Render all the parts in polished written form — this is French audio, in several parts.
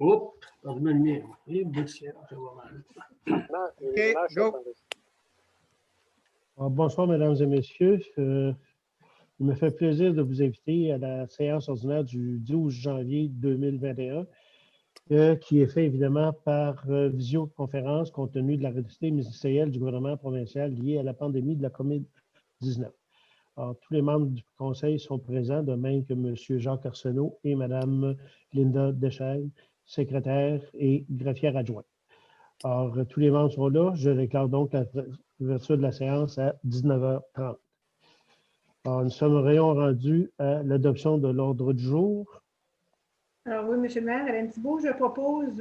Oups, pardonnez-moi. Et bout de ciel, ça va mal. OK, go. Bonsoir, mesdames et messieurs. Il me fait plaisir de vous inviter à la séance ordinaire du 12 janvier 2021, qui est faite évidemment par visioconférence compte tenu de la réalité ministérielle du gouvernement provincial liée à la pandémie de la COVID-19. Alors, tous les membres du conseil sont présents, de même que M. Jacques Arsenault et Mme Linda Deschênes, secrétaire et greffière adjointe. Alors, tous les membres sont là. Je déclare donc l'ouverture de la séance à 19h30. Alors, nous sommes rendus à l'adoption de l'ordre du jour. Alors oui, M. le maire, Alain Thibault, je propose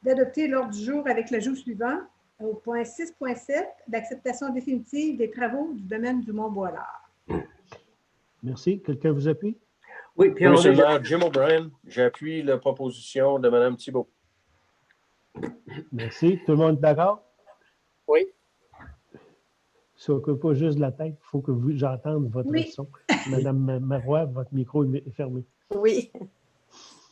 d'adopter l'ordre du jour avec l'ajout suivant au point 6.7, l'acceptation définitive des travaux du domaine du Mont-Boilard. Merci. Quelqu'un vous appuie? Oui, puis Monsieur le maire, Jim O'Brien, j'appuie la proposition de Mme Thibault. Merci. Tout le monde est d'accord? Oui. Ça ne occupe pas juste de la tête, il faut que j'entende votre son. Madame Marois, votre micro est fermé. Oui.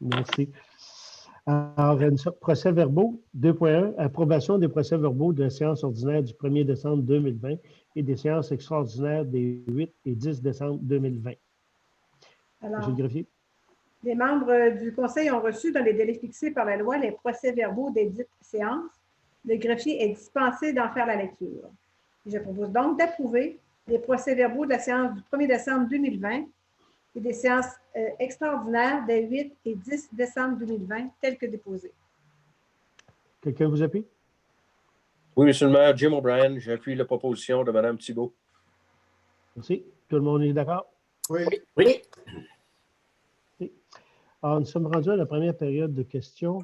Merci. Alors, procès-verbaux, 2.1, approbation des procès-verbaux de la séance ordinaire du 1er décembre 2020 et des séances extraordinaires des 8 et 10 décembre 2020. Alors, Monsieur le greffier. les membres du conseil ont reçu dans les délais fixés par la loi les procès-verbaux des dites séances. Le greffier est dispensé d'en faire la lecture. Je propose donc d'approuver les procès-verbaux de la séance du 1er décembre 2020 et des séances extraordinaires des 8 et 10 décembre 2020, telles que déposées. Quelqu'un vous appuie? Oui, Monsieur le maire, Jim O'Brien, j'appuie la proposition de Mme Thibault. Merci. Tout le monde est d'accord? Oui. Oui. Alors, nous sommes rendus à la première période de questions.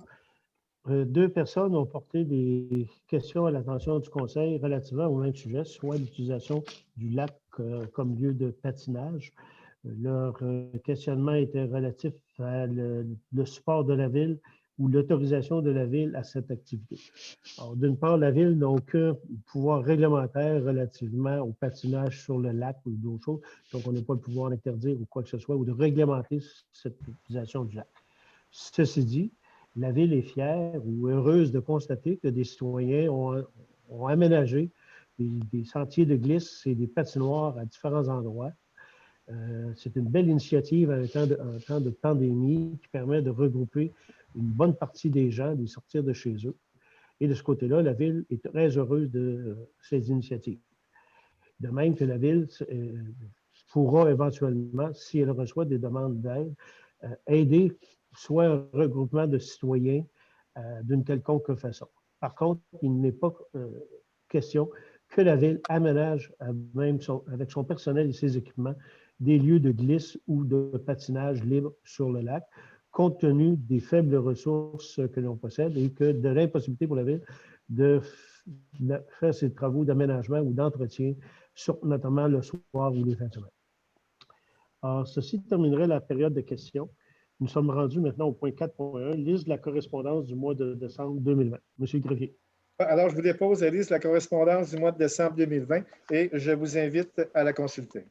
Deux personnes ont porté des questions à l'attention du Conseil relativement au même sujet, soit l'utilisation du lac comme lieu de patinage. Leur questionnement était relatif à le support de la Ville ou l'autorisation de la Ville à cette activité. Alors, d'une part, la Ville n'a aucun pouvoir réglementaire relativement au patinage sur le lac ou d'autres choses, donc on n'a pas le pouvoir d'interdire ou quoi que ce soit ou de réglementer cette utilisation du lac. Ceci dit, la Ville est fière ou heureuse de constater que des citoyens ont aménagé des sentiers de glisse et des patinoires à différents endroits. C'est une belle initiative en temps de pandémie qui permet de regrouper une bonne partie des gens, de sortir de chez eux. Et de ce côté-là, la Ville est très heureuse de ces initiatives. De même que la Ville pourra éventuellement, si elle reçoit des demandes d'aide, aider soit un regroupement de citoyens d'une quelconque façon. Par contre, il n'est pas question que la Ville aménage avec son personnel et ses équipements des lieux de glisse ou de patinage libre sur le lac, compte tenu des faibles ressources que l'on possède et que de l'impossibilité pour la Ville de faire ses travaux d'aménagement ou d'entretien, notamment le soir ou les fins de semaine. Alors, ceci terminerait la période de questions. Nous sommes rendus maintenant au point 4.1, liste de la correspondance du mois de décembre 2020. Monsieur le greffier. Alors, je vous dépose la liste de la correspondance du mois de décembre 2020 et je vous invite à la consulter.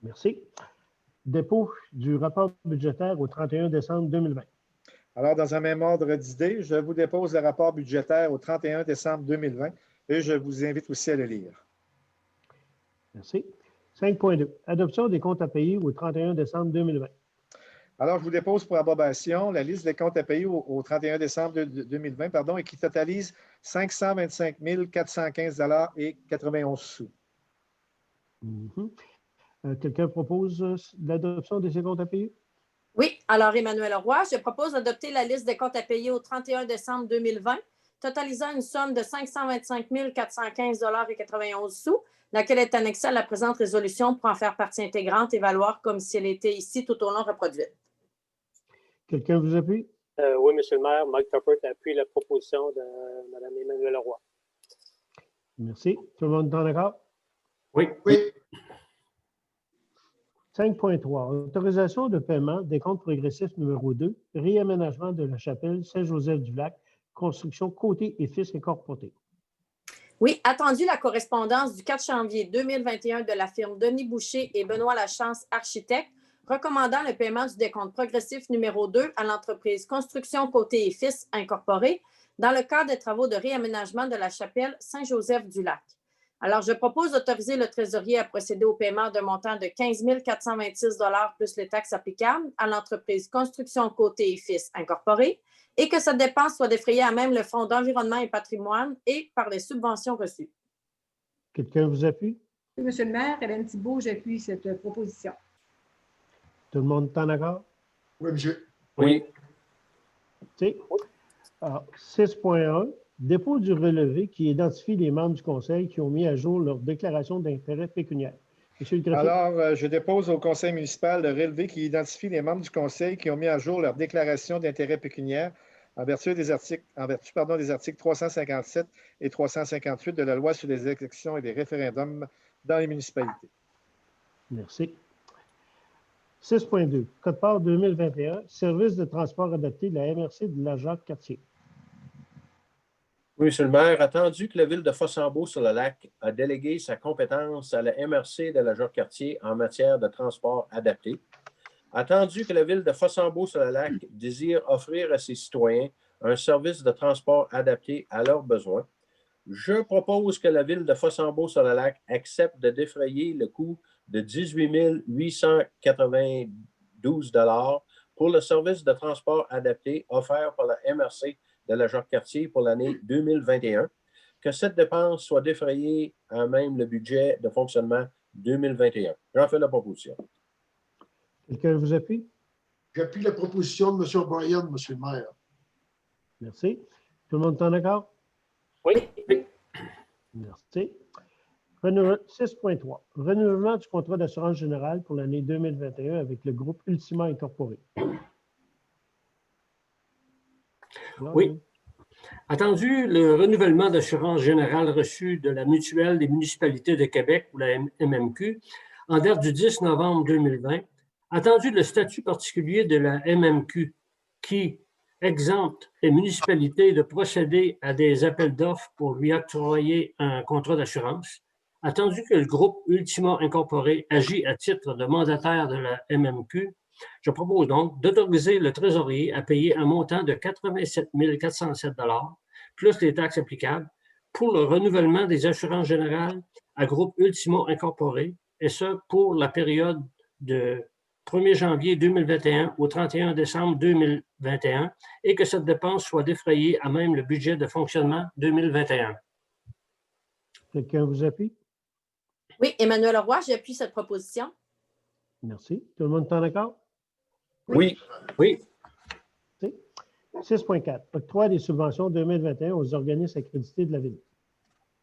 Merci. Dépôt du rapport budgétaire au 31 décembre 2020. Alors, dans un même ordre d'idée, je vous dépose le rapport budgétaire au 31 décembre 2020 et je vous invite aussi à le lire. Merci. 5.2. Adoption des comptes à payer au 31 décembre 2020. Alors, je vous dépose pour approbation la liste des comptes à payer au 31 décembre 2020 et qui totalise 525 415 et 91 sous. Quelqu'un propose l'adoption de ces comptes à payer? Oui. Alors, Emmanuel Roy, je propose d'adopter la liste des comptes à payer au 31 décembre 2020, totalisant une somme de 525 415 et 91 sous, laquelle est annexée à la présente résolution pour en faire partie intégrante et valoir comme si elle était ici tout au long reproduite. Quelqu'un vous appuie? Oui, M. le maire, Mike Tuppert appuie la proposition de Mme Emmanuel Roy. Merci. Tout le monde est d'accord? Oui. Oui. 5.3. Autorisation de paiement des comptes progressifs numéro 2, réaménagement de la chapelle Saint-Joseph-du-Lac, construction Côté et Fils Incorporé. Oui, attendu la correspondance du 4 janvier 2021 de la firme Denis Boucher et Benoît Lachance, architectes, recommandant le paiement du décompte progressif numéro 2 à l'entreprise Construction Côté et Fils Incorporée dans le cadre des travaux de réaménagement de la chapelle Saint-Joseph-du-Lac. Alors, je propose d'autoriser le trésorier à procéder au paiement d'un montant de 15 426 plus les taxes applicables à l'entreprise Construction Côté et Fils Incorporée et que cette dépense soit défrayée à même le Fonds d'environnement et patrimoine et par les subventions reçues. Quelqu'un vous appuie? Oui, Monsieur le maire, Hélène Thibault, j'appuie cette proposition. Tout le monde est en accord? Oui, monsieur. Oui. OK. Alors, 6.1, dépôt du relevé qui identifie les membres du conseil qui ont mis à jour leur déclaration d'intérêt pécuniaire. Monsieur le greffier. Alors, je dépose au conseil municipal le relevé qui identifie les membres du conseil qui ont mis à jour leur déclaration d'intérêt pécuniaire en vertu des articles 357 et 358 de la loi sur les élections et les référendums dans les municipalités. Merci. 6.2, Code-part 2021, service de transport adapté de la MRC de la Jacques-Cartier. Oui, Monsieur le maire, attendu que la ville de Fossambeau-sur-le-Lac a délégué sa compétence à la MRC de la Jacques-Cartier en matière de transport adapté, attendu que la ville de Fossambeau-sur-le-Lac désire offrir à ses citoyens un service de transport adapté à leurs besoins, je propose que la ville de Fossambeau-sur-le-Lac accepte de défrayer le coût de 18 892 pour le service de transport adapté offert par la MRC de la Jacques-Cartier pour l'année 2021, que cette dépense soit défrayée à même le budget de fonctionnement 2021. J'en fais la proposition. Quelqu'un vous appuie? J'appuie la proposition de M. O'Brien, monsieur le maire. Merci. Tout le monde est en accord? Oui. Merci. 6.3. Renouvellement du contrat d'assurance générale pour l'année 2021 avec le groupe Ultima Incorporé. Oui. Attendu le renouvellement d'assurance générale reçu de la Mutuelle des municipalités de Québec, ou la MMQ, en date du 10 novembre 2020, attendu le statut particulier de la MMQ qui exempte les municipalités de procéder à des appels d'offres pour lui octroyer un contrat d'assurance, attendu que le groupe Ultima Incorporé agit à titre de mandataire de la MMQ, je propose donc d'autoriser le trésorier à payer un montant de 87 407 plus les taxes applicables pour le renouvellement des assurances générales à groupe Ultima Incorporé, et ce pour la période de 1er janvier 2021 au 31 décembre 2021 et que cette dépense soit défrayée à même le budget de fonctionnement 2021. Quelqu'un vous appuie? Oui, Emmanuel Roy, j'appuie cette proposition. Merci. Tout le monde est en accord? Oui. Oui. 6.4. Octroi des subventions 2021 aux organismes accrédités de la Ville.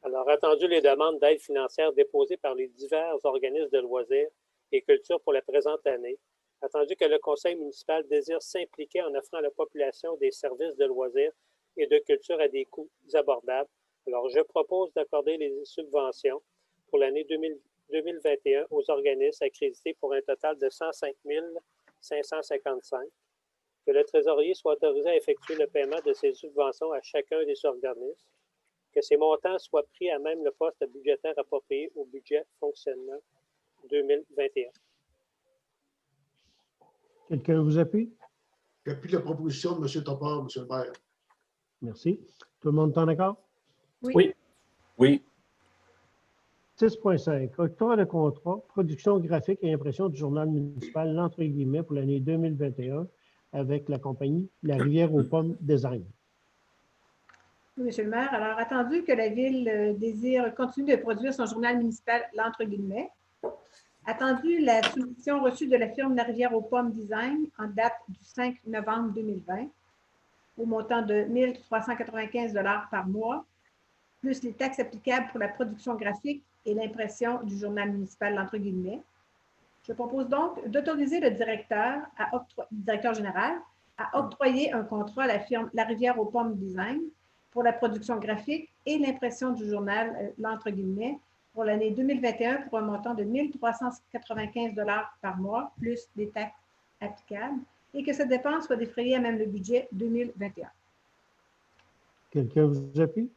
Alors, attendu les demandes d'aide financière déposées par les divers organismes de loisirs et culture pour la présente année, attendu que le conseil municipal désire s'impliquer en offrant à la population des services de loisirs et de culture à des coûts abordables, alors je propose d'accorder les subventions pour l'année 2021 aux organismes accrédités pour un total de 105 555, que le trésorier soit autorisé à effectuer le paiement de ces subventions à chacun des organismes, que ces montants soient pris à même le poste budgétaire approprié au budget fonctionnement 2021. Quelqu'un vous appuie? J'appuie la proposition de M. Topor, monsieur le maire. Merci. Tout le monde est en accord? Oui. Oui. 6.5. Octroi de contrat, production graphique et impression du journal municipal, l'entre guillemets, pour l'année 2021 avec la compagnie La Rivière aux Pommes Design. Oui, Monsieur le maire. Alors, attendu que la Ville désire continuer de produire son journal municipal, l'entre guillemets, attendu la soumission reçue de la firme La Rivière aux Pommes Design en date du 5 novembre 2020 au montant de 1 395 par mois, plus les taxes applicables pour la production graphique et l'impression du journal municipal, l'entre guillemets. Je propose donc d'autoriser le directeur général à octroyer un contrat à la firme La Rivière aux Pommes Design pour la production graphique et l'impression du journal, l'entre guillemets, pour l'année 2021 pour un montant de 1 395 par mois, plus les taxes applicables, et que cette dépense soit défrayée à même le budget 2021. Quelqu'un vous appuie?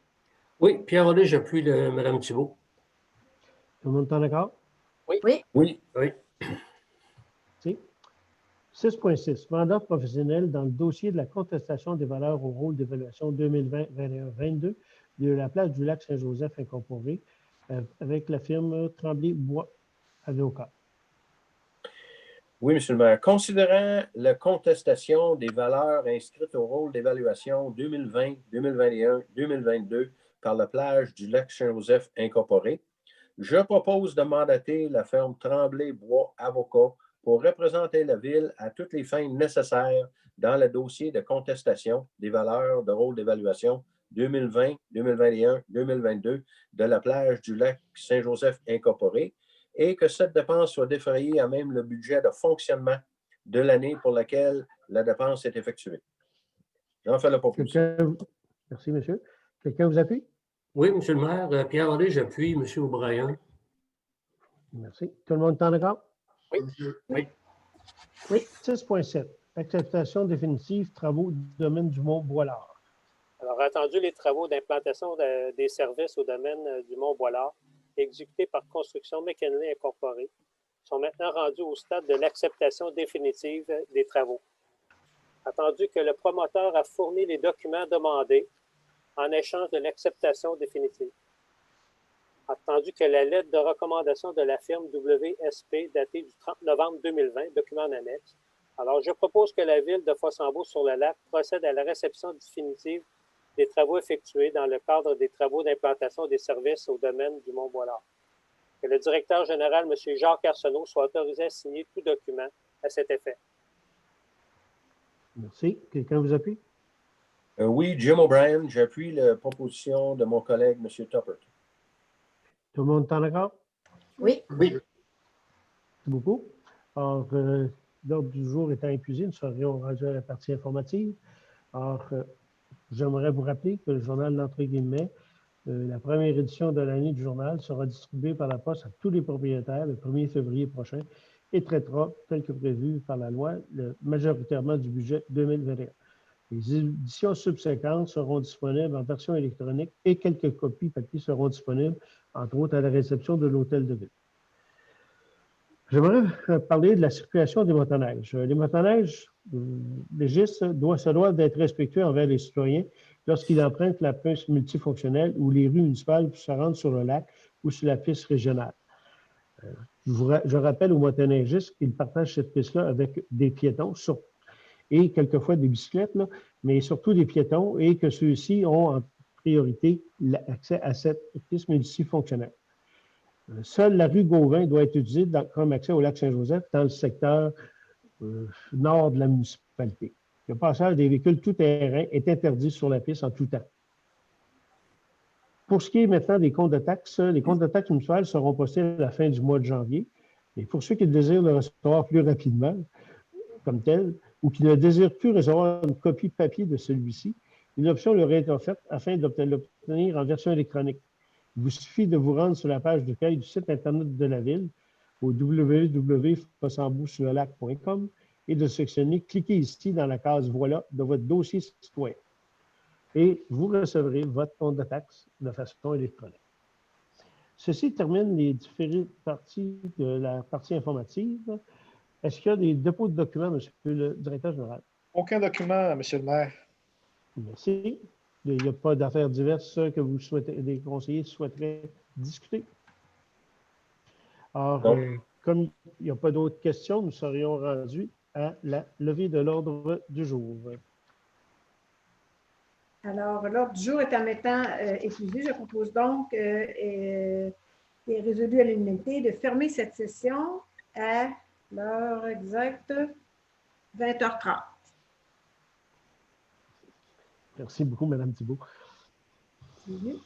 Oui, Pierre Audet, j'appuie Mme Thibault. Tout le monde est en accord? Oui. Oui. Si. 6.6, mandat professionnel dans le dossier de la contestation des valeurs au rôle d'évaluation 2020-21-22 de la place du lac Saint-Joseph incorporée avec la firme Tremblay-Bois Avocat. Oui, M. le maire. Considérant la contestation des valeurs inscrites au rôle d'évaluation 2020, 2021, 2022 par la plage du lac Saint-Joseph incorporé, je propose de mandater la firme Tremblay-Bois Avocat pour représenter la Ville à toutes les fins nécessaires dans le dossier de contestation des valeurs de rôle d'évaluation 2020, 2021, 2022 de la plage du lac Saint-Joseph incorporé et que cette dépense soit défrayée à même le budget de fonctionnement de l'année pour laquelle la dépense est effectuée. J'en fais la proposition. Merci, monsieur. Quelqu'un vous appuie? Oui, M. le maire. Pierre Allé, j'appuie. M. O'Brien. Merci. Tout le monde est en accord? Oui. Oui. Oui. 6.7, acceptation définitive travaux du domaine du Mont-Boilard. Alors, attendu les travaux d'implantation des services au domaine du Mont-Boilard, exécutés par Construction McKinley Incorporée, sont maintenant rendus au stade de l'acceptation définitive des travaux. Attendu que le promoteur a fourni les documents demandés en échange de l'acceptation définitive. Attendu que la lettre de recommandation de la firme WSP datée du 30 novembre 2020, document en annexe. Alors, je propose que la Ville de Fossambeau-sur-le-Lac procède à la réception définitive des travaux effectués dans le cadre des travaux d'implantation des services au domaine du Mont-Boilard. Que le directeur général, M. Jacques Arsenault, soit autorisé à signer tout document à cet effet. Merci. Quelqu'un vous appuie? Oui, Jim O'Brien, j'appuie la proposition de mon collègue, M. Tuppert. Tout le monde est en accord? Oui. Oui. Merci beaucoup. Alors, l'ordre du jour étant épuisé, nous serions rendus à la partie informative. Alors, j'aimerais vous rappeler que le journal d'entre guillemets, la première édition de l'année du journal sera distribuée par la Poste à tous les propriétaires le 1er février prochain et traitera, tel que prévu par la loi, majoritairement du budget 2021. Les éditions subséquentes seront disponibles en version électronique et quelques copies papier seront disponibles, entre autres à la réception de l'Hôtel de Ville. J'aimerais parler de la circulation des motoneiges. Les motoneiges, les GIS se doivent d'être respectueux envers les citoyens lorsqu'ils empruntent la piste multifonctionnelle ou les rues municipales pour se rendre sur le lac ou sur la piste régionale. Je rappelle aux motoneigistes qu'ils partagent cette piste-là avec des piétons et quelquefois des bicyclettes, là, mais surtout des piétons et que ceux-ci ont en priorité l'accès à cette piste multifonctionnelle. Seule la rue Gauvin doit être utilisée comme accès au lac Saint-Joseph dans le secteur nord de la municipalité. Le passage des véhicules tout-terrain est interdit sur la piste en tout temps. Pour ce qui est maintenant des comptes de taxes, les comptes de taxes municipales seront postés à la fin du mois de janvier. Et pour ceux qui désirent le recevoir plus rapidement, comme tel, ou qui ne désirent plus recevoir une copie papier de celui-ci, une option leur est offerte afin d'obtenir en version électronique. Il vous suffit de vous rendre sur la page d'accueil du site Internet de la Ville au www.fossambeau-sur-le-lac.com et de sélectionner « Cliquez ici » dans la case « Voilà » de votre dossier citoyen. Et vous recevrez votre compte de taxe de façon électronique. Ceci termine les différentes parties de la partie informative. Est-ce qu'il y a des dépôts de documents, M. le directeur général? Aucun document, M. le maire. Merci. Il n'y a pas d'affaires diverses que vous souhaitez, des conseillers souhaiteraient discuter. Alors, comme il n'y a pas d'autres questions, nous serions rendus à la levée de l'ordre du jour. Alors, l'ordre du jour étant maintenant épuisé, je propose donc et résolu à l'unanimité de fermer cette session à l'heure exacte 20h30. Merci beaucoup, Mme Thibault. Merci.